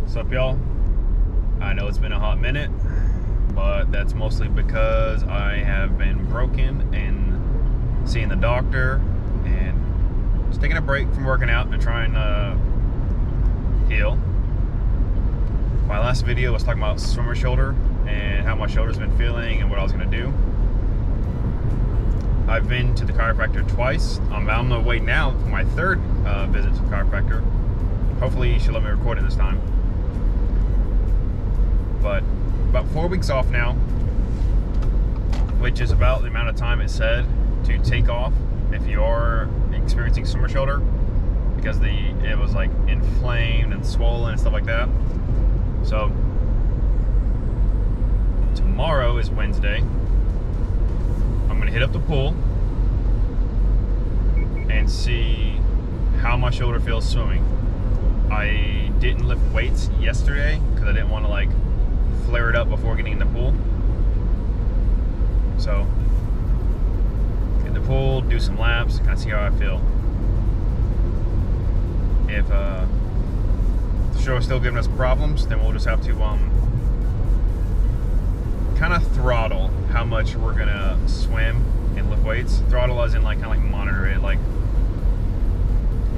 What's up, y'all? I know it's been a hot minute, but that's mostly because I have been broken and seeing the doctor and just taking a break from working out and trying to heal. My last video was talking about swimmer shoulder and how my shoulder's been feeling and what I was going to do. I've been to the chiropractor twice. I'm on the way now for my third visit to the chiropractor. Hopefully she'll let me record it this time. But about 4 weeks off now, which is about the amount of time it said to take off if you are experiencing swimmer shoulder, because it was like inflamed and swollen and stuff like that. So tomorrow is Wednesday. I'm gonna hit up the pool and see how my shoulder feels swimming. I didn't lift weights yesterday because I didn't want to like flare it up before getting in the pool. So get in the pool, do some laps, kind of see how I feel. If the show is still giving us problems, then we'll just have to kind of throttle how much we're gonna swim and lift weights. Throttle as in like kind of like monitor it. Like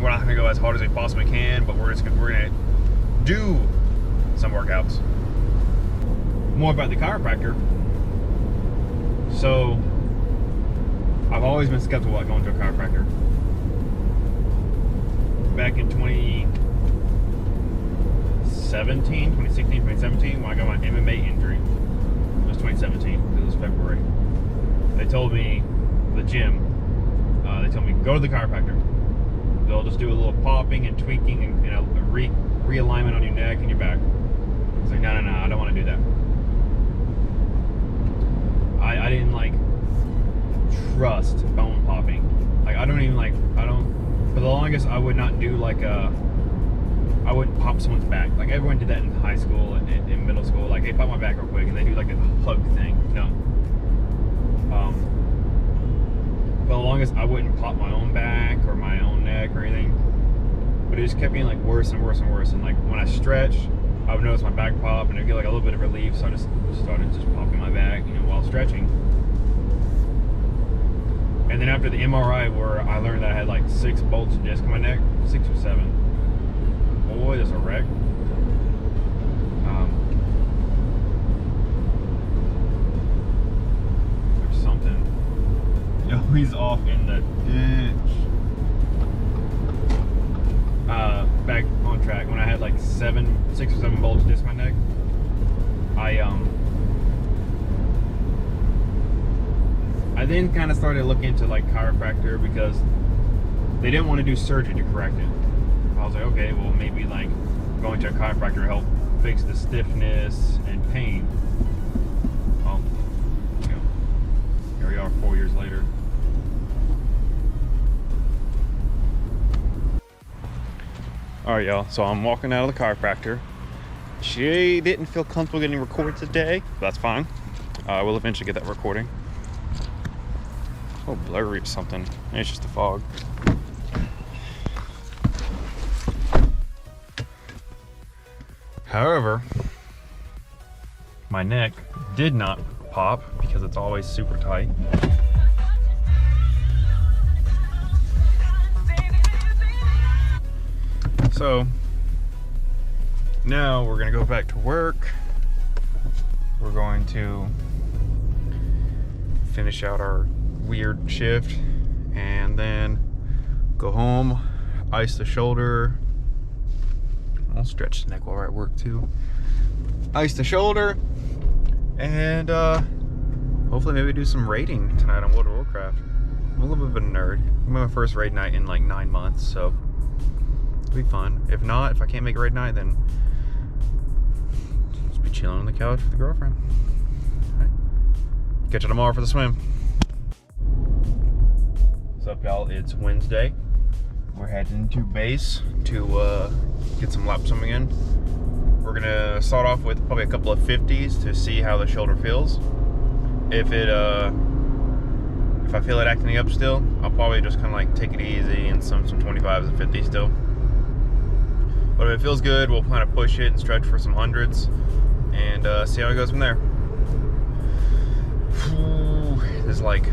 we're not gonna go as hard as we possibly can, but we're gonna do some workouts. More about the chiropractor. So I've always been skeptical about going to a chiropractor. Back in 2016, 2017, when I got my MMA injury. It was 2017, because it was February. They told me, the gym, they told me, go to the chiropractor. They'll just do a little popping and tweaking and realignment on your neck and your back. I was like, no, I don't want to do that. I didn't like trust bone popping. Like for the longest I would not do I wouldn't pop someone's back. Like everyone did that in high school and in middle school. Like they pop my back real quick and they do like a hug thing. No. For the longest I wouldn't pop my own back or my own neck or anything. But it just kept getting like worse and worse and worse. And like when I stretched, I would notice my back pop and it'd get like a little bit of relief. So I just started popping my back, while stretching. And then after the MRI, where I learned that I had like 6 bolts of disc in my neck, 6 or 7. Boy, there's a wreck. There's something. Yo, he's off in the ditch. Back on track. When I had like 6 or 7 bolts of disc in my neck, I then kind of started looking into like chiropractor because they didn't want to do surgery to correct it. I was like, okay, well maybe like going to a chiropractor help fix the stiffness and pain. Well, here we are 4 years later. All right, y'all. So I'm walking out of the chiropractor. She didn't feel comfortable getting recorded today. That's fine. We'll eventually get that recording. Oh, blurry or something. It's just the fog. However, my neck did not pop because it's always super tight. So now we're gonna go back to work. We're going to finish out our weird shift and then go home, ice the shoulder. I'll stretch the neck while we're at work too. Ice the shoulder and hopefully maybe do some raiding tonight on World of Warcraft. I'm a little bit of a nerd. I'm my first raid night in like 9 months, so it'll be fun. If not, if I can't make a raid night, then just be chilling on the couch with the girlfriend. All right. Catch you tomorrow for the swim. What's up, y'all? It's Wednesday. We're heading to base to get some lap swimming in. We're gonna start off with probably a couple of 50s to see how the shoulder feels. If I feel it acting up still, I'll probably just kind of like take it easy and some 25s and 50s still. But if it feels good, we'll kind of push it and stretch for some hundreds and see how it goes from there. This is like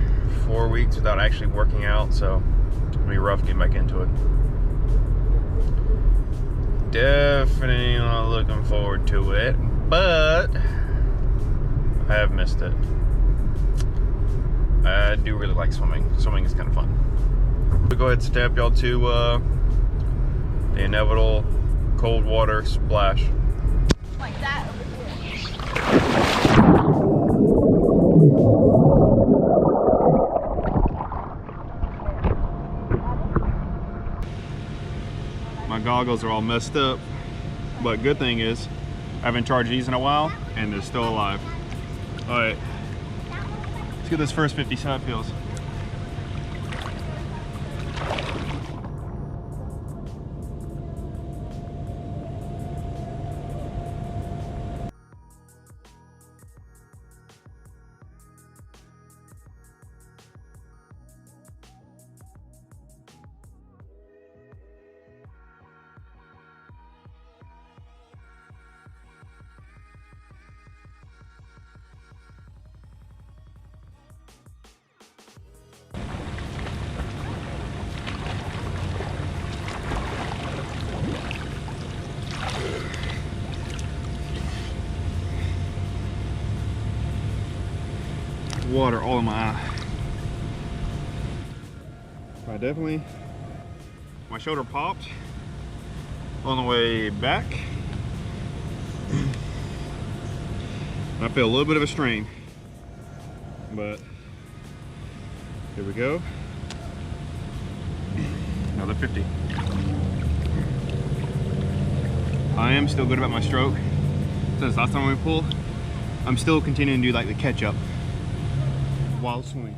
4 weeks without actually working out, so it'll be rough getting back into it. Definitely not looking forward to it, but I have missed it. I do really like swimming. Swimming is kind of fun. We'll go ahead and step y'all to the inevitable cold water splash. Like that over here. My goggles are all messed up, but good thing is I haven't charged these in a while and they're still alive. All right, let's get this first 50 see how it feels. Water all in my eye. I definitely, my shoulder popped on the way back. I feel a little bit of a strain, but here we go. Another 50. I am still good about my stroke. Since last time we pulled, I'm still continuing to do like the catch up while swimming.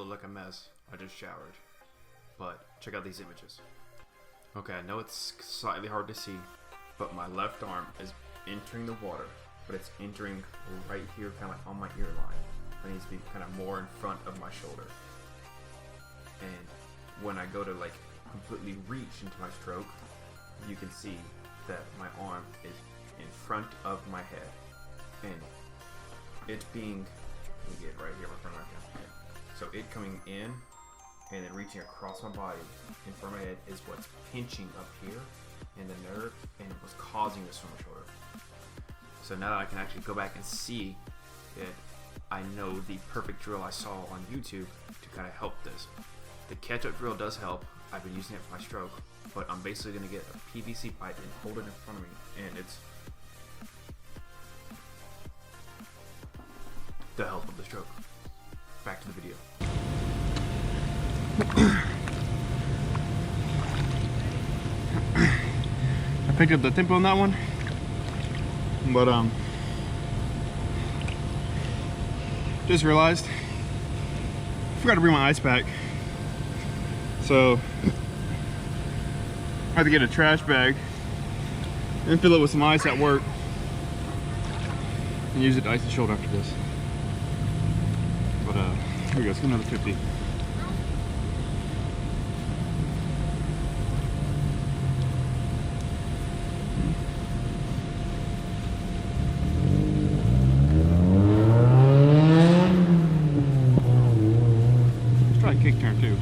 Like a mess. I just showered, but check out these images. Okay, I know it's slightly hard to see, but my left arm is entering the water, but it's entering right here, kind of like on my ear line. It needs to be kind of more in front of my shoulder. And when I go to like completely reach into my stroke, you can see that my arm is in front of my head, and it's being, let me get right here in front of my head. So it coming in and then reaching across my body in front of my head is what's pinching up here in the nerve and it was causing this from my shoulder. So now that I can actually go back and see it, I know the perfect drill I saw on YouTube to kind of help this. The catch-up drill does help. I've been using it for my stroke, but I'm basically going to get a PVC pipe and hold it in front of me, and it's the help of the stroke. Back to the video. I picked up the tempo on that one, but just realized I forgot to bring my ice pack, so I had to get a trash bag and fill it with some ice at work and use it to ice the shoulder after this. But here we go, let's get another 50. Let's try a kick turn too.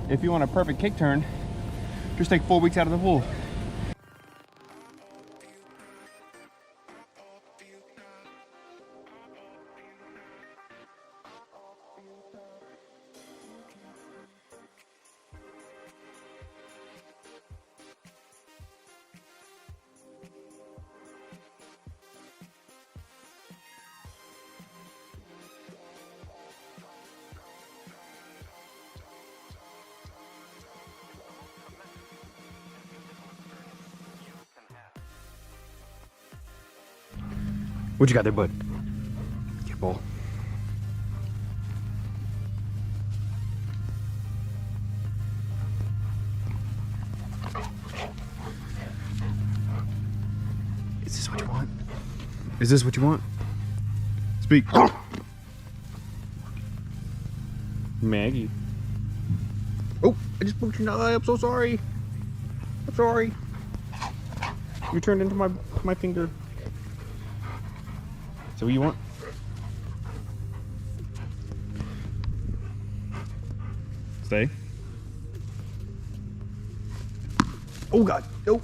if you want a perfect kick turn, just take 4 weeks out of the pool. What you got there, bud? Get ball. Is this what you want? Is this what you want? Speak. Maggie. Oh, I just poked your eye. I'm so sorry. I'm sorry. You turned into my finger. So what you want? Stay. Oh God, no.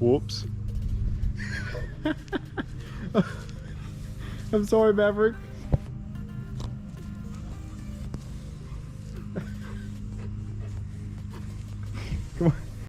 Whoops. I'm sorry, Maverick.